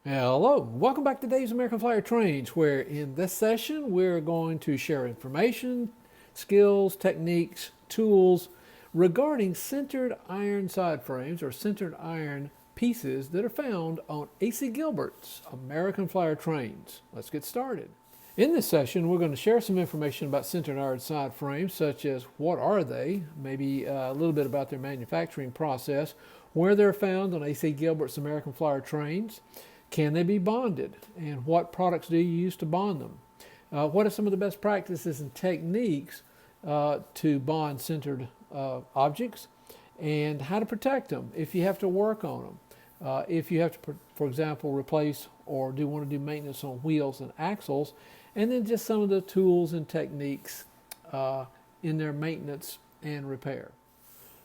Hello, welcome back to Dave's American Flyer Trains, where in this session we're going to share information, skills, techniques, tools regarding sintered iron side frames or sintered iron pieces that are found on A.C. Gilbert's American Flyer Trains. Let's get started. In this session, we're going to share some information about sintered iron side frames, such as what are they, maybe a little bit about their manufacturing process, where they're found on A.C. Gilbert's American Flyer Trains, can they be bonded, and what products do you use to bond them? What are some of the best practices and techniques to bond sintered objects, and how to protect them if you have to work on them? If you have to, for example, replace or want to do maintenance on wheels and axles, and then just some of the tools and techniques in their maintenance and repair.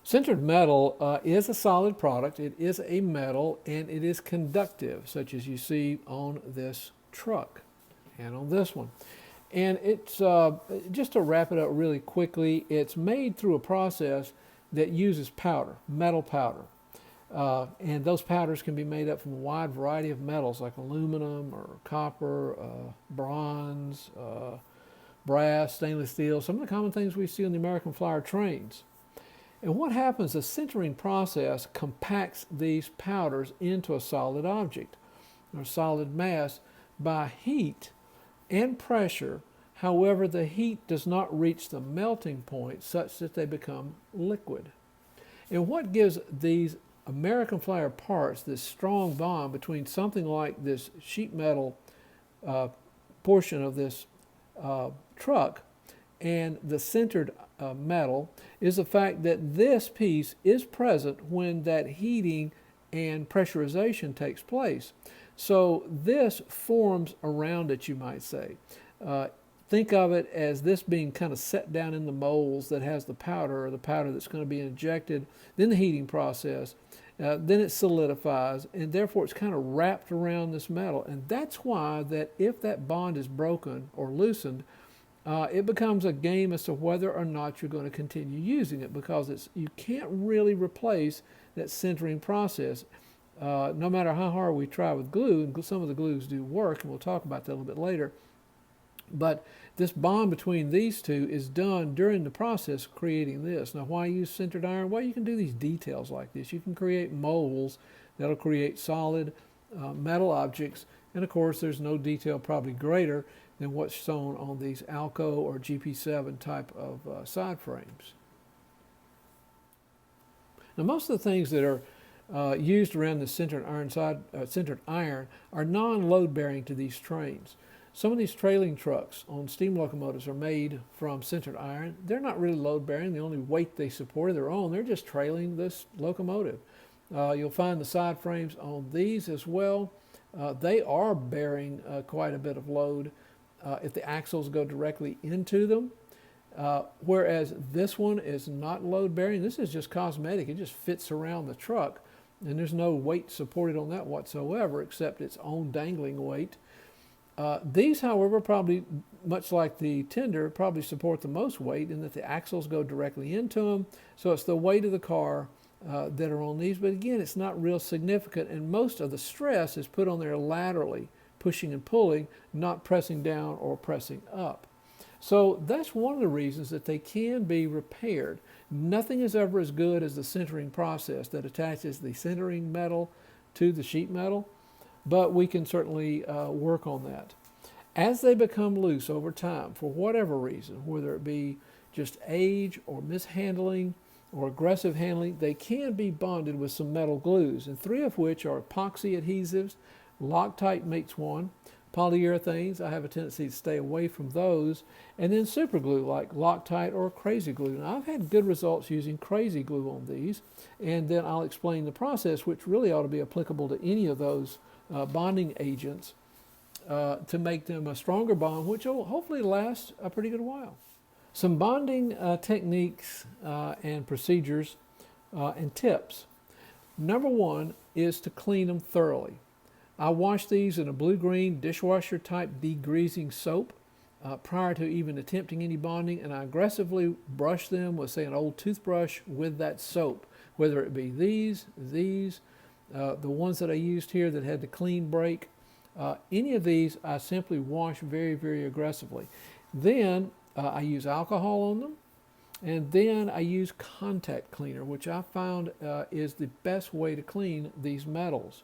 Sintered metal is a solid product. It is a metal and it is conductive, such as you see on this truck and on this one. And it's just to wrap it up really quickly, it's made through a process that uses powder, metal powder. And those powders can be made up from a wide variety of metals like aluminum or copper, bronze, brass, stainless steel, some of the common things we see on the American Flyer trains. And what happens, the sintering process compacts these powders into a solid object or solid mass by heat and pressure. However, the heat does not reach the melting point such that they become liquid. And what gives these American Flyer parts this strong bond between something like this sheet metal portion of this truck and the sintered metal is the fact that this piece is present when that heating and pressurization takes place. So this forms around it, you might say. Think of it as this being kind of set down in the molds that has the powder, or the powder that's going to be injected, then the heating process, then it solidifies, and therefore it's kind of wrapped around this metal. And that's why that if that bond is broken or loosened, it becomes a game as to whether or not you're going to continue using it, because you can't really replace that sintering process. No matter how hard we try with glue, and some of the glues do work, and we'll talk about that a little bit later. But this bond between these two is done during the process of creating this. Now, why use sintered iron? Well, you can do these details like this. You can create molds that'll create solid metal objects. And of course, there's no detail probably greater than what's shown on these Alco or GP7 type of side frames. Now, most of the things that are used around the sintered iron are non-load bearing to these trains. Some of these trailing trucks on steam locomotives are made from sintered iron. They're not really load bearing. The only weight they support of their own, they're just trailing this locomotive. You'll find the side frames on these as well. They are bearing quite a bit of load if the axles go directly into them. Whereas this one is not load bearing. This is just cosmetic. It just fits around the truck, and there's no weight supported on that whatsoever except its own dangling weight. These, however, probably, much like the tender, probably support the most weight in that the axles go directly into them. So it's the weight of the car that are on these. But again, it's not real significant, and most of the stress is put on there laterally, pushing and pulling, not pressing down or pressing up. So that's one of the reasons that they can be repaired. Nothing is ever as good as the sintering process that attaches the sintering metal to the sheet metal. But we can certainly work on that. As they become loose over time, for whatever reason, whether it be just age or mishandling or aggressive handling, they can be bonded with some metal glues, and three of which are epoxy adhesives. Loctite makes one. Polyurethanes, I have a tendency to stay away from those. And then super glue like Loctite or Crazy Glue. Now, I've had good results using Crazy Glue on these, and then I'll explain the process, which really ought to be applicable to any of those bonding agents to make them a stronger bond, which will hopefully last a pretty good while. Some bonding techniques and procedures and tips. Number one is to clean them thoroughly. I wash these in a blue-green dishwasher type degreasing soap prior to even attempting any bonding, and I aggressively brush them with, say, an old toothbrush with that soap, whether it be these, the ones that I used here that had the clean brake, any of these I simply wash very, very aggressively. Then I use alcohol on them, and then I use contact cleaner, which I found is the best way to clean these metals.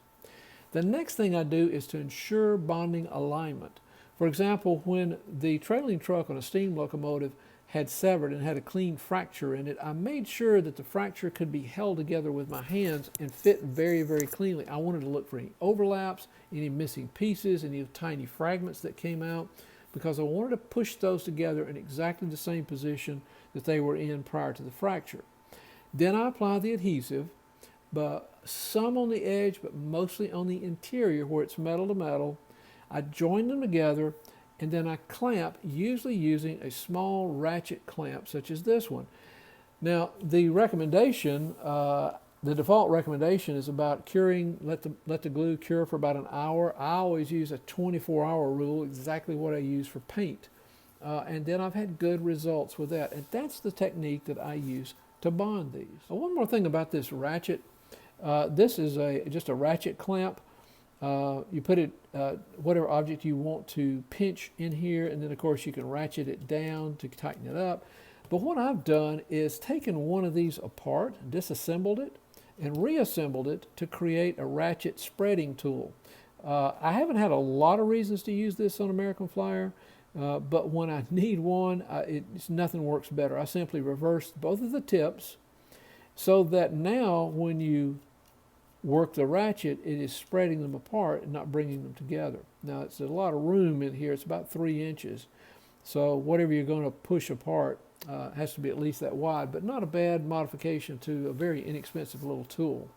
The next thing I do is to ensure bonding alignment. For example, when the trailing truck on a steam locomotive had severed and had a clean fracture in it, I made sure that the fracture could be held together with my hands and fit very, very cleanly. I wanted to look for any overlaps, any missing pieces, any tiny fragments that came out, because I wanted to push those together in exactly the same position that they were in prior to the fracture. Then I apply the adhesive, but some on the edge, but mostly on the interior where it's metal to metal. I join them together, and then I clamp, usually using a small ratchet clamp such as this one. Now, the recommendation, the default recommendation is about curing, let the glue cure for about an hour. I always use a 24-hour rule, exactly what I use for paint. And then I've had good results with that. And that's the technique that I use to bond these. One more thing about this ratchet. This is just a ratchet clamp. You put it, whatever object you want to pinch in here, and then of course you can ratchet it down to tighten it up. But what I've done is taken one of these apart, disassembled it, and reassembled it to create a ratchet spreading tool. I haven't had a lot of reasons to use this on American Flyer, but when I need one, nothing works better. I simply reverse both of the tips so that now when you work the ratchet, it is spreading them apart and not bringing them together. Now, it's a lot of room in here. It's about 3 inches. So whatever you're going to push apart has to be at least that wide, but not a bad modification to a very inexpensive little tool.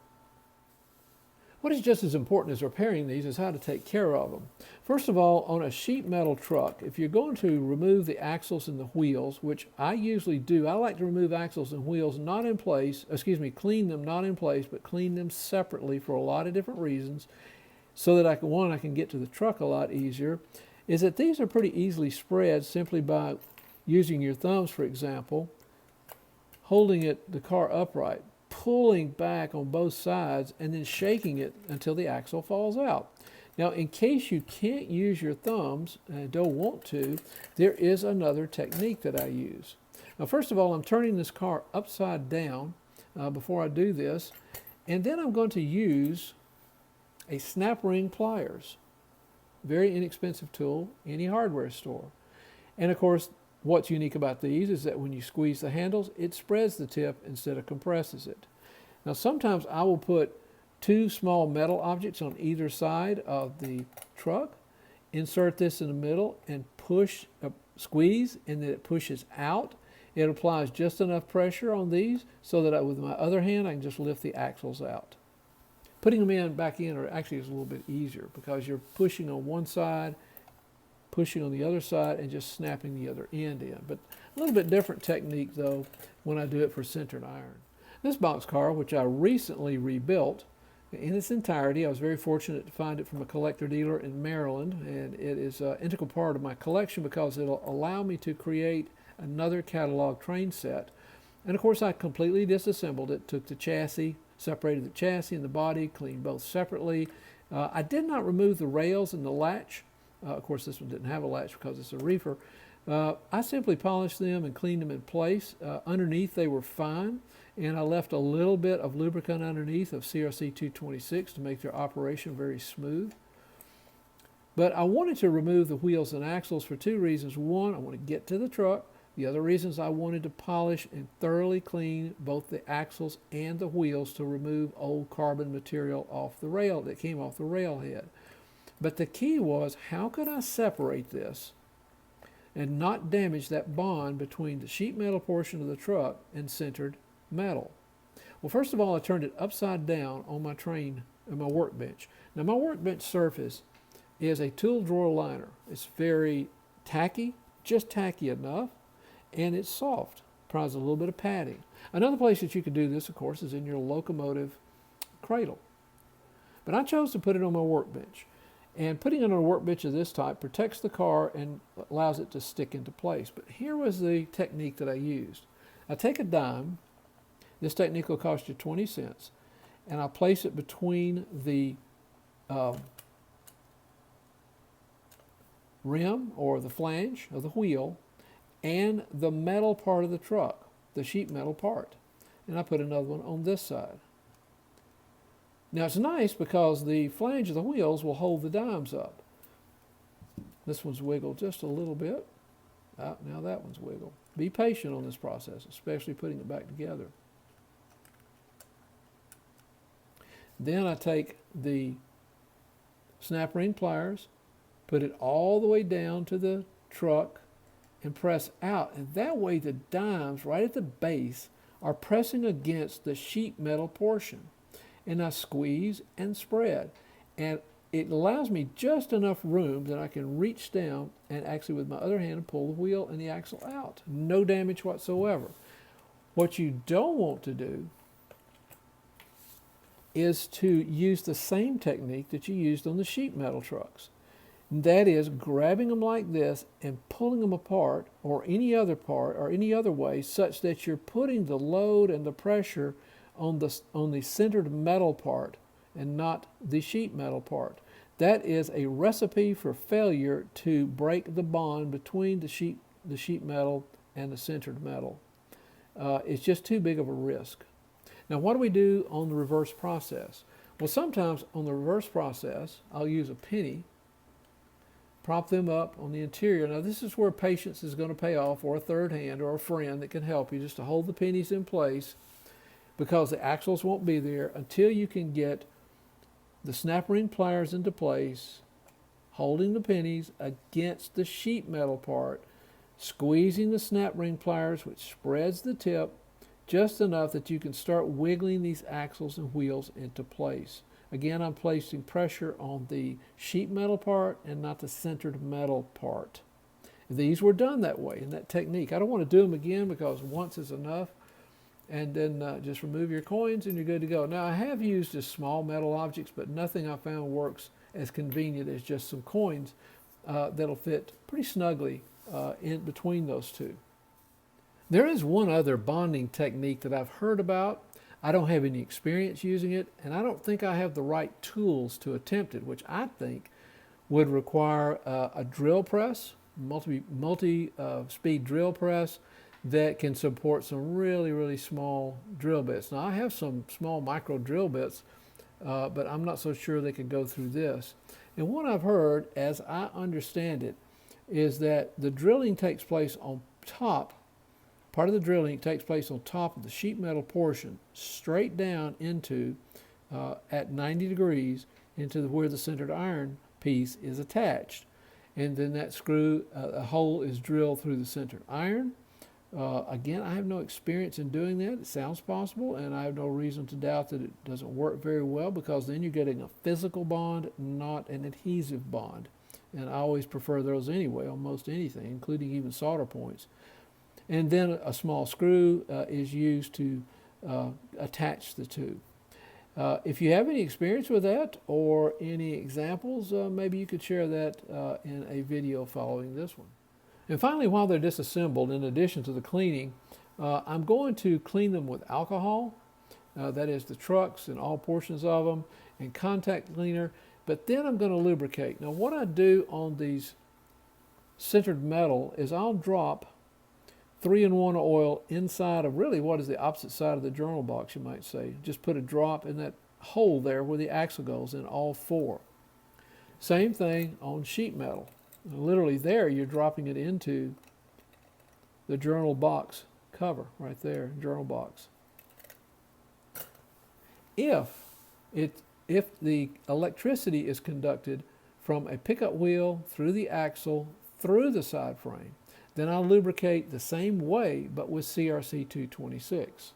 What is just as important as repairing these is how to take care of them. First of all, on a sheet metal truck, if you're going to remove the axles and the wheels, which I usually do, I like to remove axles and wheels not in place, clean them not in place, but clean them separately for a lot of different reasons, so that I can get to the truck a lot easier, is that these are pretty easily spread simply by using your thumbs, for example, holding the car upright, pulling back on both sides, and then shaking it until the axle falls out. Now, in case you can't use your thumbs and don't want to, there is another technique that I use. Now, first of all, I'm turning this car upside down before I do this, and then I'm going to use a snap ring pliers. Very inexpensive tool, any hardware store. And of course, what's unique about these is that when you squeeze the handles, it spreads the tip instead of compresses it. Now, sometimes I will put 2 small metal objects on either side of the truck, insert this in the middle, and push, squeeze, and then it pushes out. It applies just enough pressure on these so that with my other hand, I can just lift the axles out. Putting them back in actually is a little bit easier because you're pushing on one side, pushing on the other side, and just snapping the other end in. But a little bit different technique, though, when I do it for sintered iron. This boxcar, which I recently rebuilt in its entirety, I was very fortunate to find it from a collector dealer in Maryland, and it is an integral part of my collection because it'll allow me to create another catalog train set. And of course, I completely disassembled it, took the chassis, separated the chassis and the body, cleaned both separately. I did not remove the rails and the latch. Of course, this one didn't have a latch because it's a reefer. I simply polished them and cleaned them in place. Underneath, they were fine, and I left a little bit of lubricant underneath of CRC 226 to make their operation very smooth. But I wanted to remove the wheels and axles for 2 reasons. One, I want to get to the truck. The other reason is I wanted to polish and thoroughly clean both the axles and the wheels to remove old carbon material off the rail that came off the rail head. But the key was, how could I separate this and not damage that bond between the sheet metal portion of the truck and sintered metal? Well, first of all, I turned it upside down on my workbench. Now, my workbench surface is a tool drawer liner. It's very tacky, just tacky enough, and it's soft. Provides a little bit of padding. Another place that you could do this, of course, is in your locomotive cradle. But I chose to put it on my workbench. And putting it on a workbench of this type protects the car and allows it to stick into place. But here was the technique that I used. I take a dime. This technique will cost you 20 cents. and I place it between the rim or the flange of the wheel and the metal part of the truck, the sheet metal part. And I put another one on this side. Now it's nice because the flange of the wheels will hold the dimes up. This one's wiggled just a little bit. Now that one's wiggled. Be patient on this process, especially putting it back together. Then I take the snap ring pliers, put it all the way down to the truck, and press out. And that way the dimes right at the base are pressing against the sheet metal portion. And I squeeze and spread. And it allows me just enough room that I can reach down and actually with my other hand pull the wheel and the axle out. No damage whatsoever. What you don't want to do is to use the same technique that you used on the sheet metal trucks. That is grabbing them like this and pulling them apart or any other part or any other way such that you're putting the load and the pressure on the sintered metal part and not the sheet metal part. That is a recipe for failure to break the bond between the sheet metal and the sintered metal. It's just too big of a risk. Now what do we do on the reverse process? Well, sometimes on the reverse process I'll use a penny, prop them up on the interior. Now this is where patience is going to pay off, or a third hand or a friend that can help you just to hold the pennies in place, because the axles won't be there until you can get the snap ring pliers into place, holding the pennies against the sheet metal part, squeezing the snap ring pliers, which spreads the tip just enough that you can start wiggling these axles and wheels into place. Again, I'm placing pressure on the sheet metal part and not the sintered metal part. These were done that way in that technique. I don't want to do them again because once is enough. And then just remove your coins and you're good to go. Now I have used just small metal objects, but nothing I found works as convenient as just some coins that'll fit pretty snugly in between those two. There is one other bonding technique that I've heard about. I don't have any experience using it, and I don't think I have the right tools to attempt it, which I think would require a drill press, multi-speed drill press, that can support some really, really small drill bits. Now I have some small micro drill bits, but I'm not so sure they can go through this. And what I've heard, as I understand it, is that the drilling takes place on top, part of the drilling takes place on top of the sheet metal portion, straight down into, at 90 degrees, into where the sintered iron piece is attached. And then that screw, a hole is drilled through the sintered iron. Again, I have no experience in doing that. It sounds possible, and I have no reason to doubt that it doesn't work very well, because then you're getting a physical bond, not an adhesive bond. And I always prefer those anyway on most anything, including even solder points. And then a small screw is used to attach the two. If you have any experience with that or any examples, maybe you could share that in a video following this one. And finally, while they're disassembled, in addition to the cleaning, I'm going to clean them with alcohol, that is the trucks and all portions of them, and contact cleaner, but then I'm going to lubricate. Now what I do on these sintered metal is I'll drop 3-in-1 oil inside of really what is the opposite side of the journal box, you might say. Just put a drop in that hole there where the axle goes in all four. Same thing on sheet metal. Literally there, you're dropping it into the journal box cover right there, journal box. If the electricity is conducted from a pickup wheel through the axle through the side frame, then I'll lubricate the same way but with CRC 226.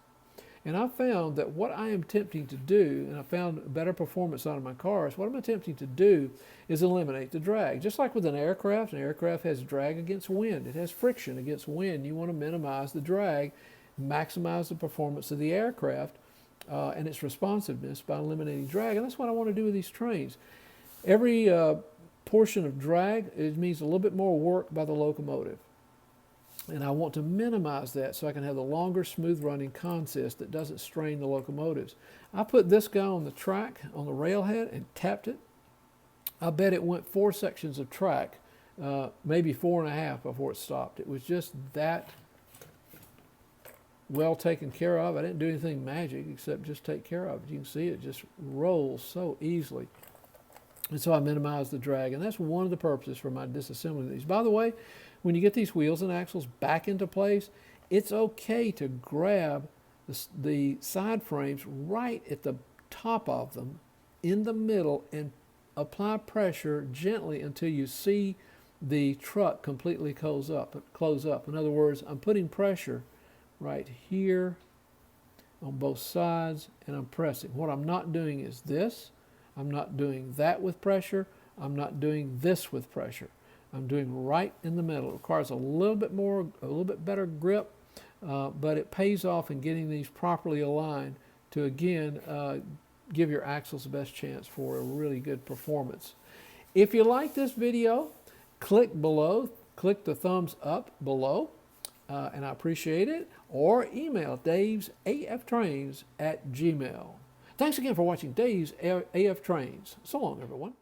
And I found that what I am attempting to do, and I found better performance out of my cars, what I'm attempting to do is eliminate the drag. Just like with an aircraft has drag against wind. It has friction against wind. You want to minimize the drag, maximize the performance of the aircraft and its responsiveness by eliminating drag. And that's what I want to do with these trains. Every portion of drag, it means a little bit more work by the locomotive. And I want to minimize that so I can have the longer, smooth running consist that doesn't strain the locomotives. I put this guy on the track, on the railhead, and tapped it. I bet it went 4 sections of track, maybe 4.5 before it stopped. It was just that well taken care of. I didn't do anything magic except just take care of it. You can see it just rolls so easily. And so I minimized the drag, and that's one of the purposes for my disassembling these. By the way, when you get these wheels and axles back into place, it's okay to grab the side frames right at the top of them in the middle and apply pressure gently until you see the truck completely close up. In other words, I'm putting pressure right here on both sides, and I'm pressing. What I'm not doing is this. I'm not doing that with pressure. I'm not doing this with pressure. I'm doing right in the middle. It requires a little bit better grip, but it pays off in getting these properly aligned to, again, give your axles the best chance for a really good performance. If you like this video, click below, click the thumbs up below, and I appreciate it, or email davesaftrains@gmail.com. Thanks again for watching Dave's AF Trains. So long, everyone.